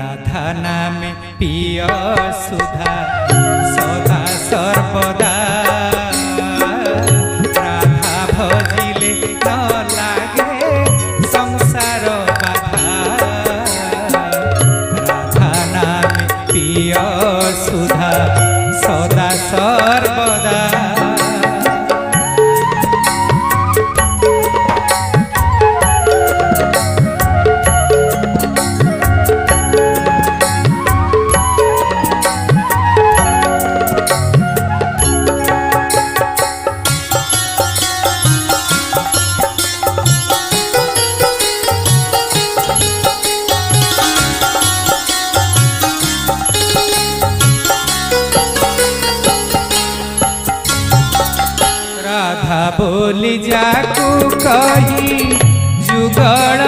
राधा नामे पिय सुधा सदा सर्वदा राधा भजिले न लागे संसार बाधा राधा नामे पिय सुधा सदा सर्वदा राधा बोली जाकू कही जुगल